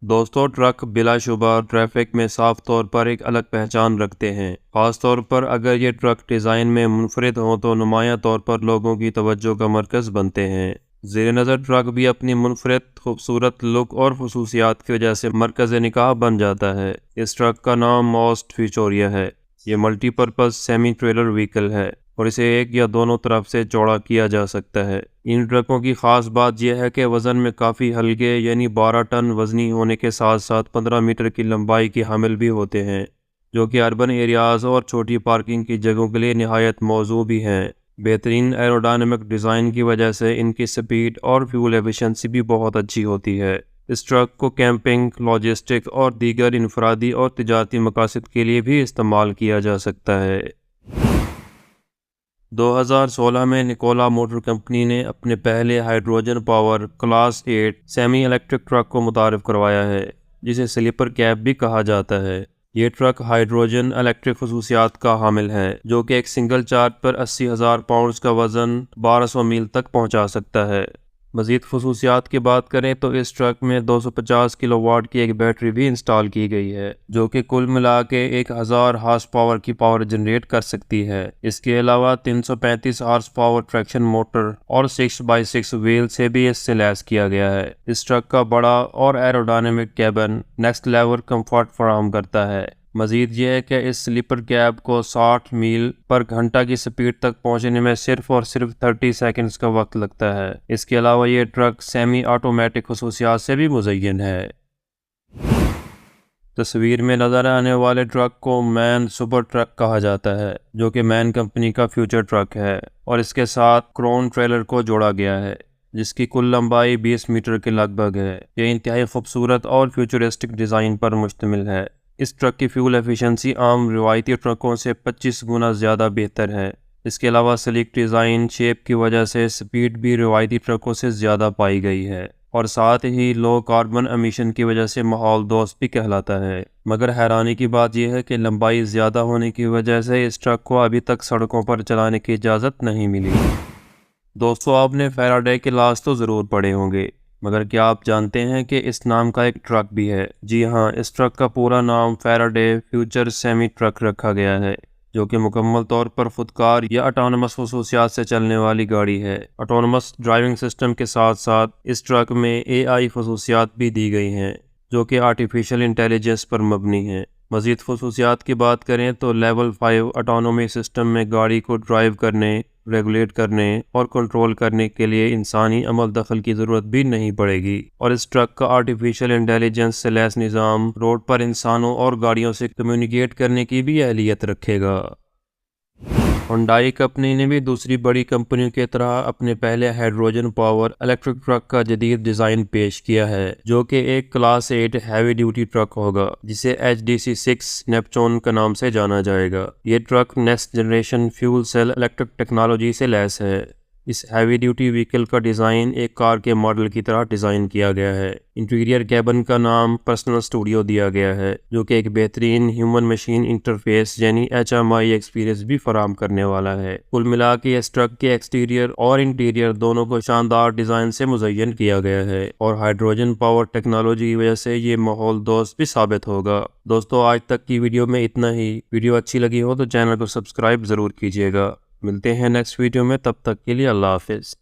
दोस्तों, truck बिलाशुबा traffic में साफ तौर पर एक अलग पहचान रखते हैं। खास तौर पर अगर ये ट्रक डिज़ाइन में मुनफरिद हों तो नुमायां तौर पर लोगों की तवज्जो का मरकज़ बनते हैं। ज़ेर नज़र ट्रक भी अपनी मुनफरिद खूबसूरत लुक और खसूसियात की वजह से मरकज़ निकाह बन जाता है। इस ट्रक का नाम मोस्ट विक्टोरिया है। ये मल्टीपर्पज़ सेमी ट्रेलर व्हीकल है और इसे एक या दोनों तरफ से चौड़ा किया जा सकता है। इन ट्रकों की ख़ास बात यह है कि वज़न में काफ़ी हल्के यानी 12 टन वज़नी होने के साथ साथ 15 मीटर की लंबाई के हामिल भी होते हैं, जो कि अर्बन एरियाज़ और छोटी पार्किंग की जगहों के लिए निहायत मौजू भी हैं। बेहतरीन एरोडायनेमिक डिज़ाइन की वजह से इनकी स्पीड और फ्यूल एफिशिएंसी भी बहुत अच्छी होती है। इस ट्रक को कैंपिंग, लॉजिस्टिक और दीगर इनफरादी और तिजारती मकासद के लिए भी इस्तेमाल किया जा सकता है। 2016 में निकोला मोटर कंपनी ने अपने पहले hydrogen power class 8 semi electric truck को मुतारिफ करवाया है, जिसे स्लीपर कैब भी कहा जाता है। ये ट्रक हाइड्रोजन इलेक्ट्रिक खसूसियात का हामिल है, जो कि एक सिंगल चार्ज पर 80,000 पाउंड का वज़न 1200 मील तक पहुंचा सकता है। मज़ीद खसूसियात की बात करें तो इस ट्रक में 250 किलोवाट की एक बैटरी भी इंस्टॉल की गई है, जो कि कुल मिला के 1000 हार्स पावर की पावर जनरेट कर सकती है। इसके अलावा 335 हार्स पावर ट्रैक्शन मोटर और 6x6 व्हील से भी इससे लैस किया गया है। इस ट्रक का बड़ा और aerodynamic cabin next level comfort फराहम करता है। मजीद यह है कि इस स्लीपर कैब को 60 मील पर घंटा की स्पीड तक पहुंचने में सिर्फ और सिर्फ 30 सेकंड्स का वक्त लगता है। इसके अलावा ये ट्रक सेमी ऑटोमेटिक खसूसियात से भी मुज़य्यन है। तस्वीर में नज़र आने वाले ट्रक को मैन सुपर ट्रक कहा जाता है, जो कि मैन कंपनी का फ्यूचर ट्रक है और इसके साथ क्रोन ट्रेलर को जोड़ा गया है, जिसकी कुल लंबाई 20 मीटर के लगभग है। यह इंतहाई खूबसूरत और फ्यूचरिस्टिक डिज़ाइन पर मुश्तमिल है। इस ट्रक की फ्यूल एफिशिएंसी आम रिवायती ट्रकों से 25 गुना ज़्यादा बेहतर है। इसके अलावा स्लीक डिज़ाइन शेप की वजह से स्पीड भी रिवायती ट्रकों से ज़्यादा पाई गई है और साथ ही लो कार्बन एमिशन की वजह से माहौल दोस्त भी कहलाता है। मगर हैरानी की बात यह है कि लंबाई ज़्यादा होने की वजह से इस ट्रक को अभी तक सड़कों पर चलाने की इजाज़त नहीं मिली। दोस्तों, आपने फैराडे के लॉज तो ज़रूर पढ़े होंगे, मगर क्या आप जानते हैं कि इस नाम का एक ट्रक भी है? जी हाँ, इस ट्रक का पूरा नाम फैराडे फ्यूचर सेमी ट्रक रखा गया है, जो कि मुकम्मल तौर पर खुदकार या ऑटोनमस खसूसियात से चलने वाली गाड़ी है। ऑटोनमस ड्राइविंग सिस्टम के साथ साथ इस ट्रक में AI खसूसियात भी दी गई हैं, जो कि आर्टिफिशियल इंटेलिजेंस पर मबनी है। मज़ीद खसूसियात की बात करें तो लेवल 5 ऑटोनोमी सिस्टम में गाड़ी को ड्राइव करने, रेगुलेट करने और कंट्रोल करने के लिए इंसानी अमल दखल की ज़रूरत भी नहीं पड़ेगी और इस ट्रक का आर्टिफिशियल इंटेलिजेंस से लैस निज़ाम रोड पर इंसानों और गाड़ियों से कम्युनिकेट करने की भी अहलियत रखेगा। हुंडई कंपनी ने भी दूसरी बड़ी कंपनियों की तरह अपने पहले हाइड्रोजन पावर इलेक्ट्रिक ट्रक का जदीद डिज़ाइन पेश किया है, जो कि एक क्लास 8 हैवी ड्यूटी ट्रक होगा, जिसे HDC6 नेपच्यून का नाम से जाना जाएगा। ये truck next generation fuel cell electric technology से लैस है। इस हैवी ड्यूटी व्हीकल का डिज़ाइन एक कार के मॉडल की तरह डिज़ाइन किया गया है। इंटीरियर कैबिन का नाम पर्सनल स्टूडियो दिया गया है, जो कि एक बेहतरीन ह्यूमन मशीन इंटरफेस यानी HMI एक्सपीरियंस भी फराहम करने वाला है। कुल मिला के इस ट्रक के एक्सटीरियर और इंटीरियर दोनों को शानदार डिज़ाइन से मुज़य्यन किया गया है और हाइड्रोजन पावर टेक्नोलॉजी की वजह से ये माहौल दोस्त भी साबित होगा। दोस्तों, आज तक की वीडियो में इतना ही। वीडियो अच्छी लगी हो तो चैनल को सब्सक्राइब ज़रूर कीजिएगा। मिलते हैं नेक्स्ट वीडियो में, तब तक के लिए अल्लाह हाफिज़।